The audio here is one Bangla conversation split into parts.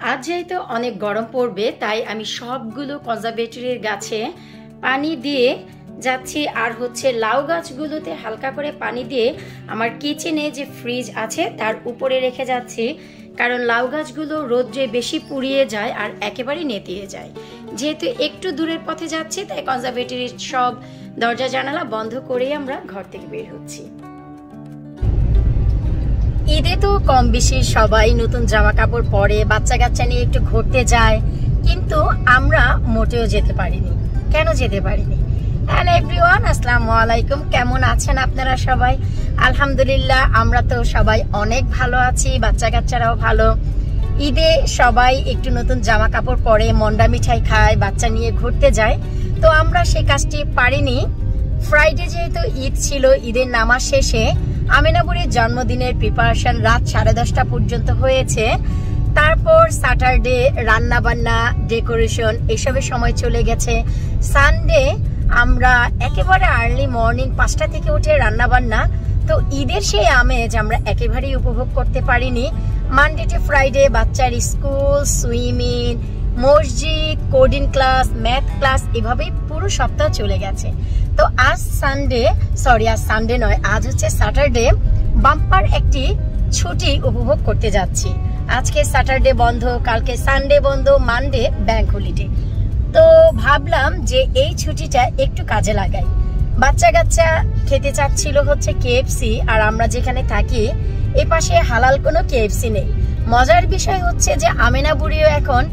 আজ যেহেতু অনেক গরম পড়বে তাই আমি সবগুলো কনজারভেটরির গাছে পানি দিয়ে যাচ্ছি আর হচ্ছে লাউ গাছগুলোতে হালকা করে পানি দিয়ে আমার কিচেনে যে ফ্রিজ আছে তার উপরে রেখে যাচ্ছি, কারণ লাউ গাছগুলো রোদ্রে বেশি পুড়িয়ে যায় আর একেবারেই নেতিয়ে যায়। যেহেতু একটু দূরের পথে যাচ্ছি তাই কনজারভেটরির সব দরজা জানালা বন্ধ করেই আমরা ঘর থেকে বের হচ্ছি। ঈদে তো কম বেশি সবাই নতুন জামা কাপড় পরে বাচ্চা কাচ্চা নিয়ে একটু ঘুরতে যায়, কিন্তু আমরা মোটেও যেতে পারিনি। কেন যেতে পারিনি? হ্যালো এভরিওয়ান, আসসালামু আলাইকুম। কেমন আছেন আপনারা সবাই? আলহামদুলিল্লাহ আমরা তো সবাই অনেক ভালো আছি, বাচ্চা কাচ্চারাও ভালো। ঈদে সবাই একটু নতুন জামা কাপড় পরে মন্ডা মিঠাই খায়, বাচ্চা নিয়ে ঘুরতে যায়, তো আমরা সে কাজটি পারিনি। ফ্রাইডে যেহেতু ঈদ ছিল, ঈদের নামাজ শেষে আমিনাবুড়ির জন্মদিনের প্রিপারেশন রাত 10:30 পর্যন্ত হয়েছে। তারপর স্যাটারডে রান্না বান্না, ডেকোরেশন এসবের সময় চলে গেছে। সানডে আমরা একেবারে আর্লি মর্নিং 5টা থেকে উঠে রান্না বান্না, তো ঈদের সেই আমেজ আমরা একেবারেই উপভোগ করতে পারিনি। মানডে টু ফ্রাইডে বাচ্চার স্কুল, সুইমিং, মসজিদ, কোডিং ক্লাস, ম্যাথ ক্লাস, এভাবেই পুরো সপ্তাহ চলে গেছে। তো আজ সানডে নয়, আজ হচ্ছে স্যাটারডে, বাম্পার একটি ছুটি উপভোগ করতে যাচ্ছি। আজকে স্যাটারডে বন্ধ, কালকে সানডে বন্ধ, মানডে ব্যাংক হলিডে। তো ভাবলাম যে এই ছুটিটা একটু কাজে লাগাই। বাচ্চা কাচ্চা খেতে চাচ্ছিল হচ্ছে কেএফসি, আর আমরা যেখানে থাকি এ পাশে হালাল কোনো কেএফসি নেই। মজার বিষয় হচ্ছে যে আমিনা বুড়িও এখন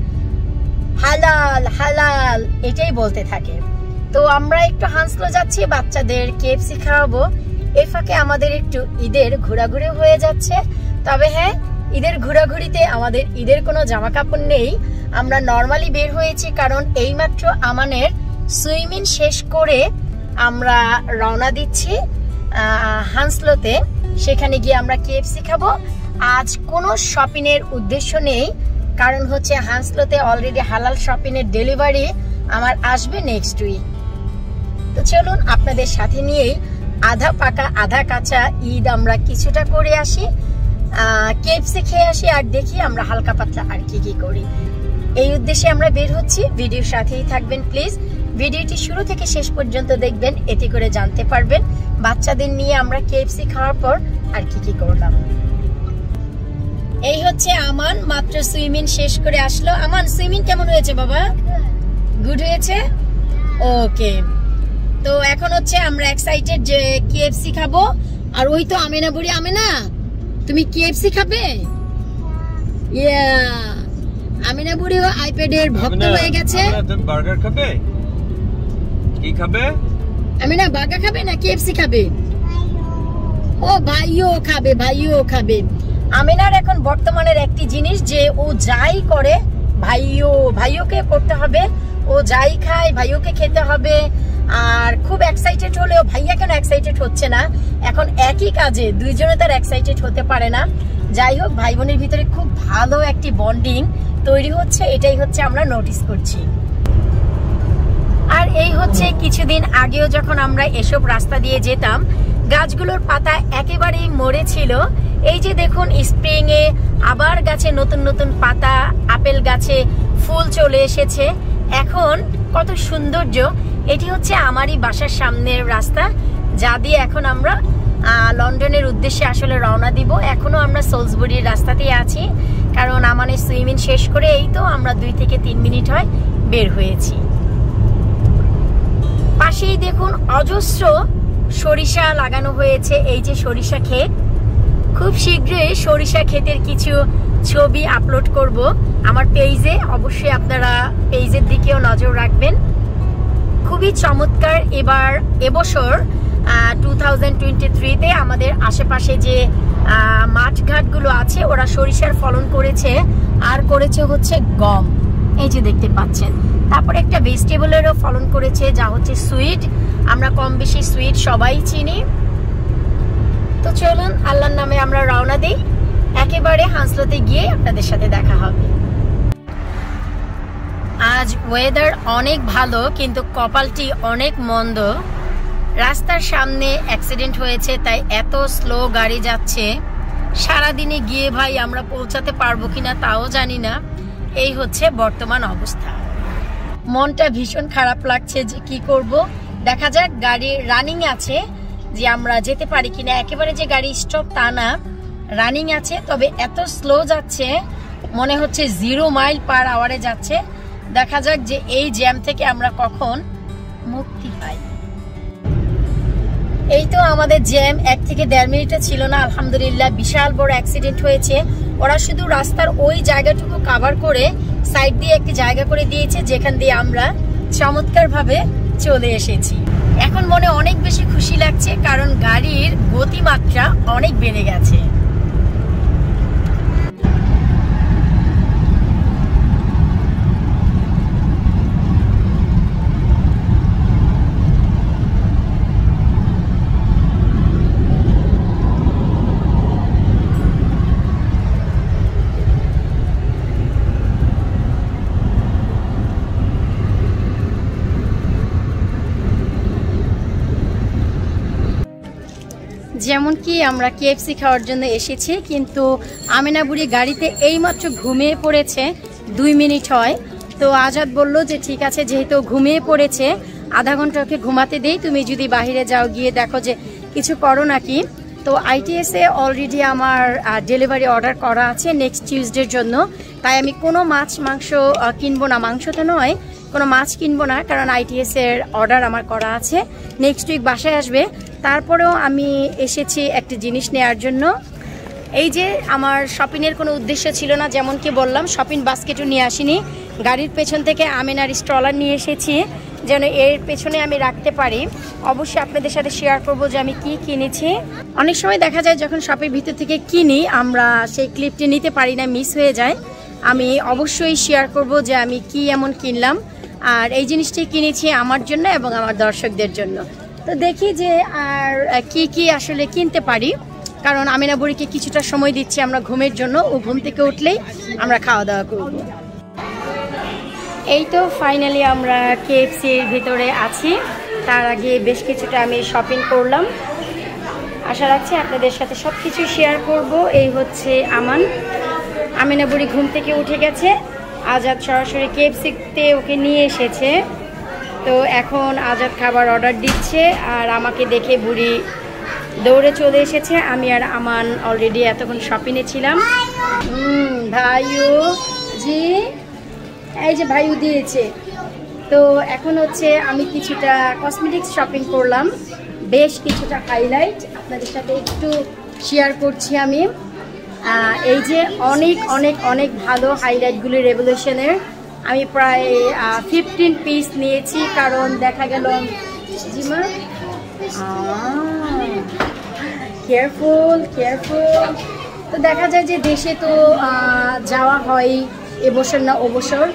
হালাল হালাল এটাই বলতে থাকে। তো আমরা একটু হাউসলো যাচ্ছি, বাচ্চাদের কেএফসি খাওয়াবো। এই ফাঁকে আমাদের একটু ঈদের ঘোরাঘুরি হয়ে যাচ্ছে। তবে হ্যাঁ, ঈদের ঘোরাঘুরিতে আমাদের ঈদের কোনো জামা কাপড় নেই, আমরা নর্মালি বের হয়েছি, কারণ এইমাত্র আমানের সুইমিং শেষ করে আমরা রওনা দিচ্ছি হাউসলোতে। সেখানে গিয়ে আমরা কেএফসি খাবো। আজ কোনো শপিং এর উদ্দেশ্য নেই, কারণ হচ্ছে হাউসলোতে অলরেডি হালাল শপিং এর ডেলিভারি আমার আসবে নেক্সট উইক। তো চলুন আপনাদের সাথে নিয়েই আধা পাকা আধা কাঁচা ঈদ আমরা কিছুটা করে আসি, কেএফসি খেয়ে আসি, আর দেখি আমরা হালকা পাতলা আর কি কি করি। এই উদ্দেশ্যে আমরা বের হচ্ছি। ভিডিওর সাথেই থাকবেন প্লিজ, ভিডিওটি শুরু থেকে শেষ পর্যন্ত দেখবেন, এতে করে জানতে পারবেন বাচ্চাদের নিয়ে আমরা কেএফসি খাওয়ার পর আর কি কি করলাম। এই হচ্ছে আমান, মাত্র সুইমিং শেষ করে আসলো। আমান, সুইমিং কেমন হয়েছে বাবা? গুড হয়েছে, ওকে। তো এখন হচ্ছে আমরা এক্সাইটেড যে কেএফসি খাবো। আর ওই তো আমিনা বুড়ি, আমিনা তুমি কেএফসি খাবে? ইয়া, আমিনা বুড়িও আইপ্যাডের ভক্ত হয়ে গেছে। তুমি বার্গার খাবে? কি খাবে? আমিনা বার্গার খাবে না কেএফসি খাবে? ও ভাইও খাবে, ভাইও খাবে। আমিনার এখন বর্তমানের একটি জিনিস যে ও যাই করে ভাইওকে করতে হবে, ও যাই খায় ভাইওকে খেতে হবে। আর খুব এক্সাইটেড হলেও ভাইয়া কেন এক্সাইটেড হচ্ছে না, এখন একই কাজে দুইজনে তার এক্সাইটেড হতে পারে না। যাই হোক, ভাই বোনের ভিতরে খুব ভালো একটি বন্ডিং তৈরি হচ্ছে, এটাই হচ্ছে আমরা নোটিস করছি। আর এই হচ্ছে কিছুদিন আগেও যখন আমরা এসব রাস্তা দিয়ে যেতাম, গাছগুলোর পাতা একেবারেই মরে ছিল। এই যে দেখুন, স্প্রিং এ আবার গাছে নতুন নতুন পাতা, আপেল গাছে ফুল চলে এসেছে। এখন কত সৌন্দর্য। এটি হচ্ছে আমারই বাসার সামনের রাস্তা, যা দিয়ে এখন আমরা লন্ডনের উদ্দেশ্যে আসলে রওনা দিব। এখনো আমরা সোলসবুরির রাস্তাতেই আছি, কারণ আমাদের সুইমিং শেষ করে এই তো আমরা 2 থেকে 3 মিনিট হয় বের হয়েছি। পাশেই দেখুন অজস্র সরিষা লাগানো হয়েছে। এই যে সরিষা ক্ষেত, খুব শীঘ্রই সরিষা ক্ষেতের কিছু ছবি আপলোড করব আমার পেজে, অবশ্যই আপনারা পেজের দিকেও নজর রাখবেন। খুবই চমৎকার। এবছর 2023-তে আমাদের আশেপাশে যে মাঠঘাটগুলো আছে ওরা সরিষার ফলন করেছে, আর করেছে হচ্ছে গম, এই যে দেখতে পাচ্ছেন। তারপরে একটা ভেজিটেবলেরও ফলন করেছে, যা হচ্ছে সুইট। আমরা কম বেশি সুইট সবাই চিনি। তো চলুন আল্লাহর নামে আমরা রওনা দিই, একেবারে হাউসলোতে গিয়ে আপনাদের সাথে দেখা হবে। আজ ওয়েদার অনেক ভালো, কিন্তু কপালটি অনেক মন্দ। রাস্তার সামনে অ্যাক্সিডেন্ট হয়েছে, তাই এত স্লো গাড়ি যাচ্ছে। সারাদিনে গিয়ে ভাই আমরা পৌঁছাতে পারবো কিনা তাও জানি না। এই হচ্ছে বর্তমান অবস্থা। মনটা ভীষণ খারাপ লাগছে যে কি করব। দেখা যাক, গাড়ি রানিং আছে যে আমরা যেতে পারি কিনা। একেবারে যে গাড়ি স্টপ তা না, রানিং আছে, তবে এত স্লো যাচ্ছে মনে হচ্ছে 0 মাইল পার আওয়ারে যাচ্ছে। দেখা যাক যে এই জ্যাম থেকে আমরা কখন মুক্তি পাই। এই তো আমাদের জ্যাম 1 থেকে 1.5 মিনিটও ছিল না। আলহামদুলিল্লাহ, বিশাল বড় অ্যাক্সিডেন্ট হয়েছে। ওরা শুধু রাস্তার ওই জায়গাটুকু কভার করে সাইড দিয়ে একটি জায়গা করে দিয়েছে, যেখান দিয়ে আমরা চমৎকারভাবে চলে এসেছি। এখন মনে অনেক বেশি খুশি লাগছে, কারণ গাড়ির গতিমাত্রা অনেক বেড়ে গেছে। যেমন কি আমরা KFC খাওয়ার জন্য এসেছি, কিন্তু আমেনা বুড়ি গাড়িতে এইমাত্র ঘুমিয়ে পড়েছে। 2 মিনিট হয়। তো আজাদ বলল যে ঠিক আছে, যেহেতু ঘুমিয়ে পড়েছে আধা ঘন্টা ওকে ঘুমাতে দেই, তুমি যদি বাইরে যাও গিয়ে দেখো যে কিছু করো নাকি। তো ITS এ অলরেডি আমার ডেলিভারি অর্ডার করা আছে নেক্সট টিউসডের জন্য। তাই আমি কোনো মাছ মাংস কিনবো না, মাংস তো নয়, কোনো মাছ কিনবো না, কারণ ITS এর অর্ডার আমার করা আছে। নেক্সট উইক বাসায় আসবে। তারপরেও আমি এসেছি একটা জিনিস নেওয়ার জন্য। এই যে আমার শপিংয়ের কোনো উদ্দেশ্য ছিল না, যেমন কি বললাম, শপিং বাস্কেটও নিয়ে আসিনি। গাড়ির পেছন থেকে আমেনার স্ট্রলার নিয়ে এসেছি, যেন এর পেছনে আমি রাখতে পারি। অবশ্যই আপনাদের সাথে শেয়ার করব যে আমি কি কিনেছি। অনেক সময় দেখা যায় যখন শপের ভিতর থেকে কিনি আমরা সেই ক্লিপটি নিতে পারি না, মিস হয়ে যায়। আমি অবশ্যই শেয়ার করব যে আমি কি এমন কিনলাম। আর এই জিনিসটি কিনেছি আমার জন্য এবং আমার দর্শকদের জন্য। তো দেখি যে আর কি কি আসলে কিনতে পারি, কারণ আমেনা বুড়িকে কিছুটা সময় দিচ্ছি আমরা ঘুমের জন্য। ও ঘুম থেকে উঠলেই আমরা খাওয়া দাওয়া করব। এই তো ফাইনালি আমরা KFC এর ভিতরে আছি। তার আগে বেশ কিছুটা আমি শপিং করলাম। আশা রাখছি আপনাদের সাথে সব কিছু শেয়ার করব। এই হচ্ছে আমেনা বুড়ি ঘুম থেকে উঠে গেছে। আজাদ সরাসরি KFC-তে ওকে নিয়ে এসেছে। তো এখন আজাদ খাবার অর্ডার দিচ্ছে, আর আমাকে দেখে বুড়ি দৌড়ে চলে এসেছে। আমি আর আমান অলরেডি এতক্ষণ শপিংয়ে ছিলাম। ভাইও জি, এই যে ভাইও দিয়েছে। তো এখন হচ্ছে আমি কিছুটা কসমেটিক্স শপিং করলাম, বেশ কিছুটা হাইলাইট আপনাদের সাথে একটু শেয়ার করছি আমি। এই যে অনেক অনেক অনেক ভালো হাইলাইটগুলি রেভলিউশনের। আমি প্রায় 15 পিস নিয়েছি, কারণ দেখা গেল জিমা কেয়ারফুল। তো দেখা যায় যে দেশে তো যাওয়া হয় এবছর না অবসর।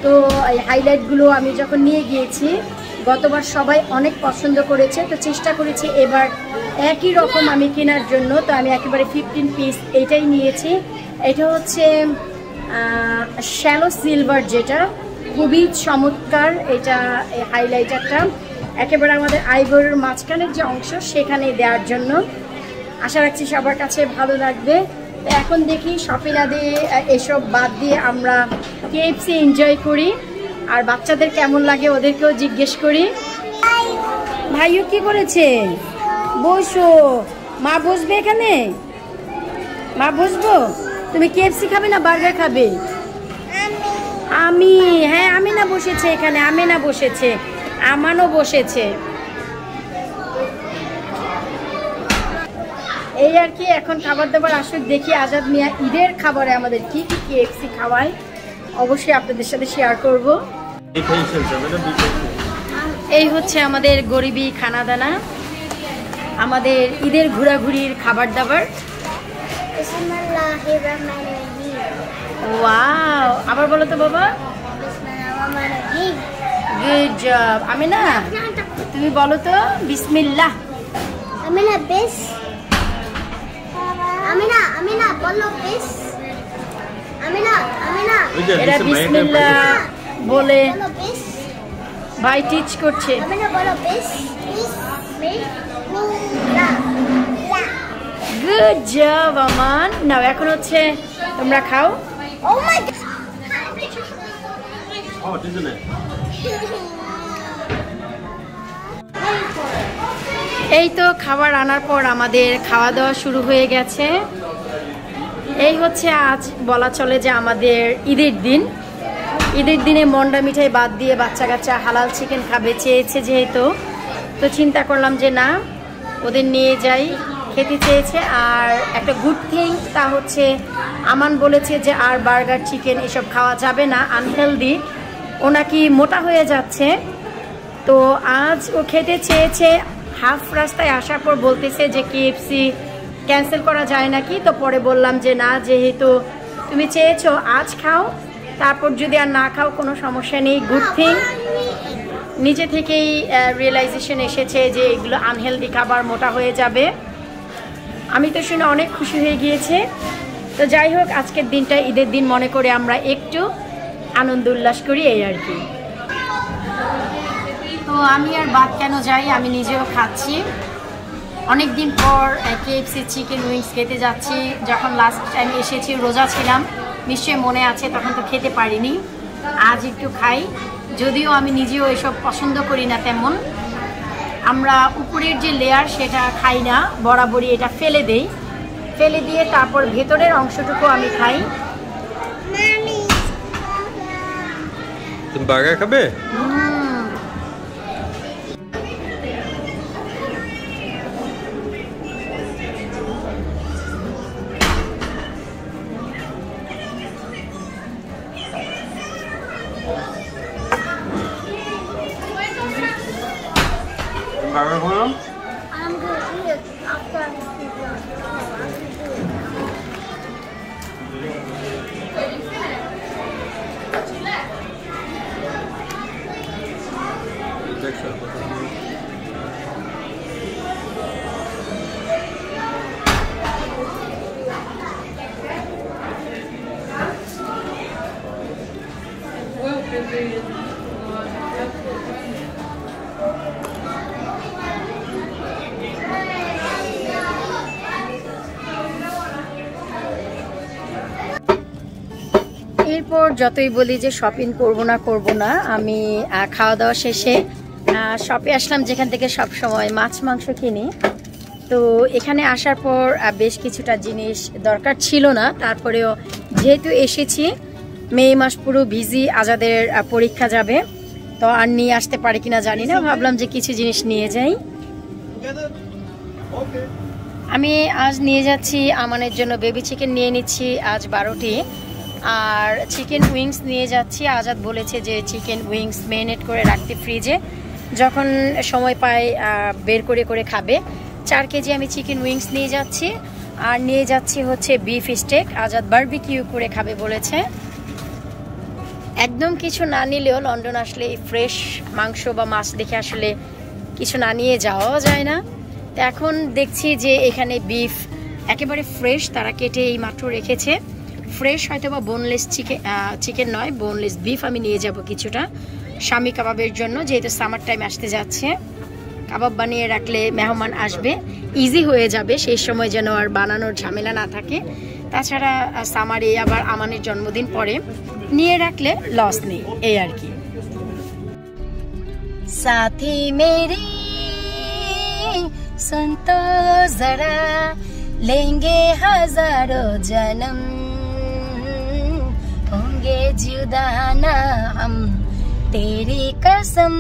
তো এই হাইলাইটগুলো আমি যখন নিয়ে গিয়েছি, গতবার সবাই অনেক পছন্দ করেছে। তো চেষ্টা করেছি এবার একই রকম আমি কেনার জন্য। তো আমি একেবারে 15 পিস এইটাই নিয়েছি। এটা হচ্ছে শ্যালো সিলভার, যেটা খুবই চমৎকার। এটা হাইলাইটারটা একেবারে আমাদের আইবরের মাঝখানের যে অংশ সেখানে দেওয়ার জন্য। আশা রাখছি সবার কাছে ভালো লাগবে। তো এখন দেখি শপিং আদি এসব বাদ দিয়ে আমরা KFC এনজয় করি, আর বাচ্চাদের কেমন লাগে ওদেরকেও জিজ্ঞেস করি। ভাইও কি করেছে? বসো, মা বসবে এখানে, মা বসবো। তুমি KFC খাবে না বার্গার খাবে? আমি, হ্যাঁ আমিনা বসেছে এখানে, আমিনা বসেছে, আমানও বসেছে। এই আর কি। এখন খাবার দাবার আসুক, দেখি আজাদ মিয়া ঈদের খাবারে আমাদের কি কি KFC খাওয়ায়, অবশ্যই আপনাদের সাথে শেয়ার করব। এই হচ্ছে আমাদের গরিবী খানা দানা, আমাদের ঈদের ঘোরাঘুরির খাবার দাবার। ওয়াও, আবার বলো তো বাবা। Good job. আমিনা তুমি বলো তো বিসমিল্লাহ। আমিনা বেশ, আমিনা আমিনা বলো বেশ, আমিনা আমিনা এরা বিসমিল্লাহ বলে ভাই টিচ করছে। আমিনা বলো বেশ, বিসমিল্লাহ। গুড জব আমান। নাও এখন হচ্ছে তোমরা খাও। ও মাই গড, Oh, isn't it? এই তো খাবার আনার পর আমাদের খাওয়া দাওয়া শুরু হয়ে গেছে। এই হচ্ছে আজ বলা চলে যে আমাদের ঈদের দিন। ঈদের দিনে মন্ডা মিঠাই বাদ দিয়ে বাচ্চা কাচ্চা হালাল চিকেন খাবে চেয়েছে যেহেতু, তো চিন্তা করলাম যে না, ওদের নিয়ে যাই, খেতে চেয়েছে। আর একটা গুড থিং তা হচ্ছে আমান বলেছে যে আর বার্গার চিকেন এসব খাওয়া যাবে না, আনহেলদি, ও নাকি মোটা হয়ে যাচ্ছে। তো আজ ও খেতে চেয়েছে। হাফ রাস্তায় আসার পর বলতেছে যে KFC ক্যান্সেল করা যায় নাকি। তো পরে বললাম যে না, যেহেতু তুমি চেয়েছো আজ খাও, তারপর যদি আর না খাও কোনো সমস্যা নেই। গুড থিং, নিজে থেকেই রিয়েলাইজেশন এসেছে যে এগুলো আনহেলদি খাবার, মোটা হয়ে যাবে। আমি তো শুনে অনেক খুশি হয়ে গিয়েছে। তো যাই হোক, আজকের দিনটা ঈদের দিন মনে করে আমরা একটু আনন্দ উল্লাস করি, এই আর কি। তো আমি আর বাদ কেন যাই, আমি নিজেও খাচ্ছি। অনেক দিন পর KFC চিকেন উইংস খেতে যাচ্ছি। যখন লাস্ট টাইম এসেছি রোজা ছিলাম, নিশ্চয়ই মনে আছে, তখন তো খেতে পারিনি। আজ একটু খাই, যদিও আমি নিজেও এসব পছন্দ করি না তেমন। আমরা উপরের যে লেয়ার সেটা খাই না, বরাবরই এটা ফেলে দেই। ফেলে দিয়ে তারপর ভেতরের অংশটুকু আমি খাই। তুমি বার্গার খাবে? Burger for them? I'm going to eat it after I এরপর যতই বলি যে শপিং করব না, আমি খাওয়া দাওয়া শেষে শপে আসলাম, যেখান থেকে সব সময় মাছ মাংস কিনি। তো এখানে আসার পর বেশ কিছুটা জিনিস দরকার ছিল না, তারপরেও যেহেতু এসেছি, মে মাস পুরো বিজি, আজাদের পরীক্ষা যাবে, তো আর নিয়ে আসতে পারি কিনা জানি না, ভাবলাম যে কিছু জিনিস নিয়ে যাই। আমি আজ নিয়ে যাচ্ছি আমানের জন্য বেবি চিকেন নিয়ে নিচ্ছি আজ 12টি, আর চিকেন উইংস নিয়ে যাচ্ছি। আজাদ বলেছে যে চিকেন উইংস মেরিনেট করে রাখতে ফ্রিজে, যখন সময় পায় বের করে করে খাবে। 4 কেজি আমি চিকেন উইংস নিয়ে যাচ্ছি, আর নিয়ে যাচ্ছি হচ্ছে বিফ স্টেক। আজাদ বারবিকিউ করে খাবে বলেছে। একদম কিছু না নিলেও লন্ডন আসলে ফ্রেশ মাংস বা মাছ দেখে আসলে কিছু না নিয়ে যাওয়া যায় না। তো এখন দেখছি যে এখানে বিফ একেবারে ফ্রেশ, তারা কেটে এই মাত্র রেখেছে। ফ্রেশ হয়তো বা বোনলেস চিকেন নয়, বোনলেস বিফ আমি নিয়ে যাব কিছুটা স্বামী কাবাবের জন্য, যেহেতু সামার টাইম আসতে যাচ্ছে। কাবাব বানিয়ে রাখলে মেহমান আসবে, ইজি হয়ে যাবে, সেই সময় যেন আর বানানোর ঝামেলা না থাকে। তাছাড়া সামারে আবার আমানের জন্মদিন পরে, নিয়ে রাখলে লস নেই, এই আর কি। সাথী মেরি सुन तो जरा लेंगे हजारों जन्म होंगे जुदा ना हम तेरी कसम।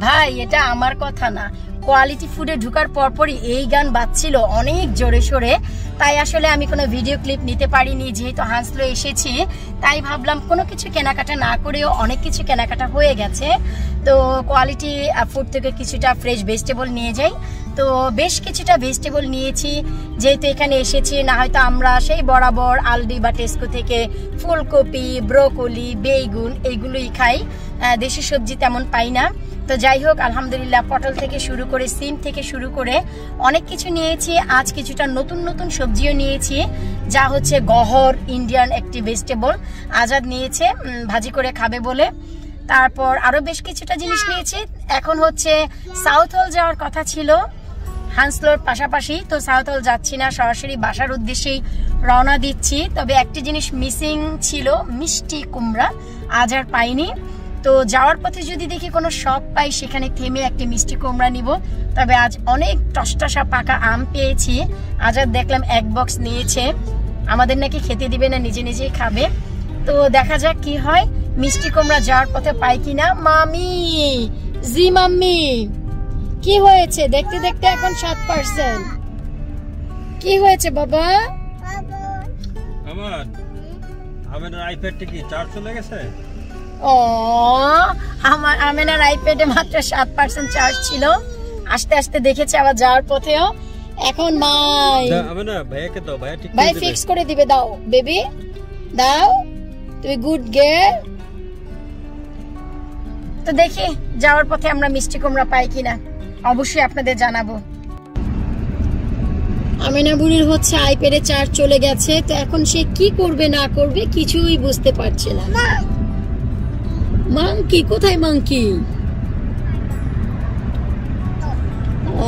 ভাই এটা আমার কথা না, কোয়ালিটি ফুডে ঢোকার পরপরই এই গান বাজছিল অনেক জোরে সোরে, তাই আসলে আমি কোনো ভিডিও ক্লিপ নিতে পারিনি। যেহেতু হাউসলো এসেছি, তাই ভাবলাম কোনো কিছু কেনাকাটা না করেও অনেক কিছু কেনাকাটা হয়ে গেছে, তো কোয়ালিটি ফুড থেকে কিছুটা ফ্রেশ ভেজিটেবল নিয়ে যাই। তো বেশ কিছুটা ভেজিটেবল নিয়েছি, যেহেতু এখানে এসেছি। না হয়তো আমরা সেই বরাবর আলডি বা টেস্কো থেকে ফুলকপি, ব্রোকলি, বেগুন এইগুলোই খাই, দেশি সবজি তেমন পাই না। তো যাই হোক, আলহামদুলিল্লাহ পটল থেকে শুরু করে সিম থেকে শুরু করে অনেক কিছু নিয়েছি। আজ কিছুটা নতুন নতুন সবজিও নিয়েছি, যা হচ্ছে গহর, ইন্ডিয়ান একটি ভেজিটেবল আজাদ নিয়েছে ভাজি করে খাবে বলে। তারপর আরো বেশ কিছুটা জিনিস নিয়েছি। এখন হচ্ছে সাউথ হল যাওয়ার কথা ছিল, হান্সলোর পাশাপাশি। তো সাউথ হল যাচ্ছি না, সরাসরি বাসার উদ্দেশ্যেই রওনা দিচ্ছি। তবে একটি জিনিস মিসিং ছিল, মিষ্টি কুমড়া, আজ আর পাইনি। তো যাওয়ার পথে যদি দেখি কোনো শপ পাই সেখানে থেমে একটি মিষ্টি কুমড়া নিব। তবে আজ অনেক টসটসা পাকা আম পেয়েছি। আজ আর দেখলাম 1 বক্স নিয়েছে, আমাদের নাকি খেতে দিবে না, নিজে নিজেই খাবে। তো দেখা যাক কি হয়, মিষ্টি কুমড়া যাওয়ার পথে পাই কিনা। মামি, জি মাম্মি, কি হয়েছে? দেখতে দেখতে এখন 7%। কি হয়েছে বাবা? আমার আইপ্যাডটা কি চার্জ চলে গেছে? ও, আমার আমেনার আইপ্যাডে মাত্র 7% চার্জ ছিল, আস্তে আস্তে দেখেছে আবার যাওয়ার পথেও। এখন মাই আমেনা ভাইয়াকে দাও, ভাইয়া ঠিক ভাই ফিক্স করে দিবে। দাও বেবি, দাও, তুমি গুড গার্ল। তো দেখি যাওয়ার পথে আমরা মিষ্টি কুমড়া পাই কিনা, অবশ্যই আপনাদের জানাবো। আমেনা বুড়ির হচ্ছে আইপ্যাডে চার্জ চলে গেছে, তো এখন সে কি করবে না করবে কিছুই বুঝতে পারছে না। মাংকি কোথায়? মাংকি, ও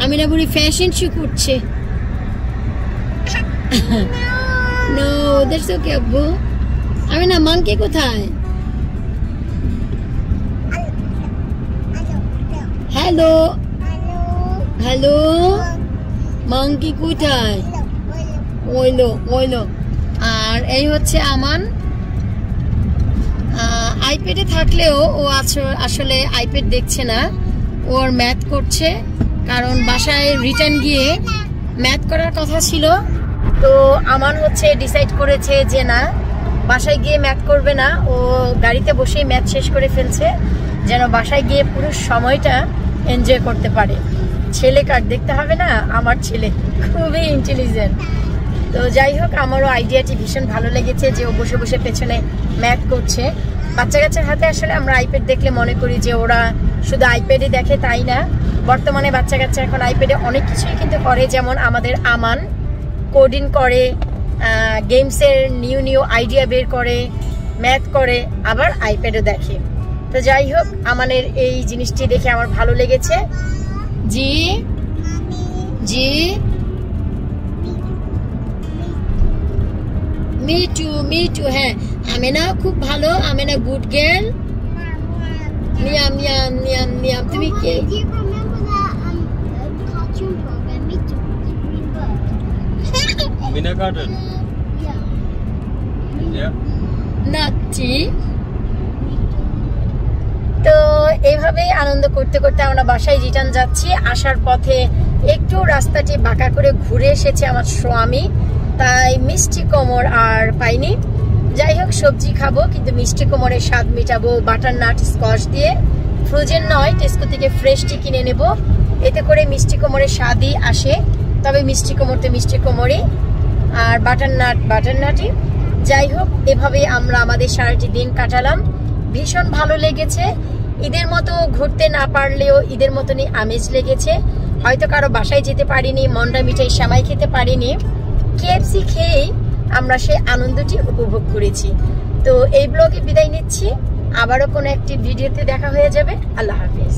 আমেনা বুড়ি ফ্যাশন শো করছে। নো, দ্যাটস ওকে আব্বু। আমেনা, মাংকি কোথায়? হ্যালো হ্যালো, মাংকি কোথায়? ওইলো ওইলো। আর এই হচ্ছে আমান। আইপ্যাডে থাকলেও ও আসলে আইপ্যাড দেখছে না, ওর ম্যাথ করছে। কারণ বাসায় রিটার্ন গিয়ে ম্যাথ করার কথা ছিল, তো আমান হচ্ছে ডিসাইড করেছে যে না, বাসায় গিয়ে ম্যাথ করবে না, ও গাড়িতে বসেই ম্যাথ শেষ করে ফেলছে, যেন বাসায় গিয়ে পুরো সময়টা এনজয় করতে পারে। ছেলে কার দেখতে হবে না, আমার ছেলে খুবই ইন্টেলিজেন্ট। তো যাই হোক, আমারও আইডিয়াটি ভীষণ ভালো লেগেছে যে ও বসে বসে পেছনে ম্যাথ করছে। বাচ্চা কাচ্চার হাতে আসলে আমরা আইপ্যাড দেখলে মনে করি যে ওরা শুধু আইপ্যাডে দেখে, তাই না। বর্তমানে বাচ্চা কাচ্চা এখন আইপ্যাডে অনেক কিছুই কিন্তু করে, যেমন আমাদের আমান কোডিং করে, গেমসের নিউ নিউ আইডিয়া বের করে, ম্যাথ করে, আবার আইপ্যাডও দেখে। তো যাই হোক, আমানের এই জিনিসটি দেখে আমার ভালো লেগেছে। জি জি, মি টু। হ্যাঁ, আমেনা খুব ভালো, আমেনা গুড গার্ল। মিয়াম মিয়াম মিয়াম মিয়াম। তুমি কি মিনা কার্টুন? নাচি। তো এইভাবেই আনন্দ করতে করতে আমরা বাসায় রিটার্ন যাচ্ছি। আসার পথে একটু রাস্তাটি বাঁকা করে ঘুরে এসেছে আমার স্বামী, তাই মিষ্টি কোমর আর পাইনি। যাই হোক, সবজি খাবো কিন্তু মিষ্টি কোমরের স্বাদ মিটাবো বাটার নাট স্কচ দিয়ে। ফ্রোজেন নয়, টেস্কো থেকে ফ্রেশটি কিনে নেব, এতে করে মিষ্টি কোমরের স্বাদই আসে। তবে মিষ্টি কোমর তো মিষ্টি কোমরই, আর বাটার নাটই। যাই হোক, এভাবেই আমরা আমাদের সারাটি দিন কাটালাম। ভীষণ ভালো লেগেছে। ঈদের মতো ঘুরতে না পারলেও ঈদের মতনই আমেজ লেগেছে। হয়তো কারো বাসায় যেতে পারিনি, মন্ডা মিঠাই সেমাই খেতে পারিনি, কেএফসি খেয়েই আমরা সেই আনন্দটি উপভোগ করেছি। তো এই ব্লগে বিদায় নিচ্ছি, আবারও কোনো একটি ভিডিওতে দেখা হয়ে যাবে। আল্লাহ হাফেজ।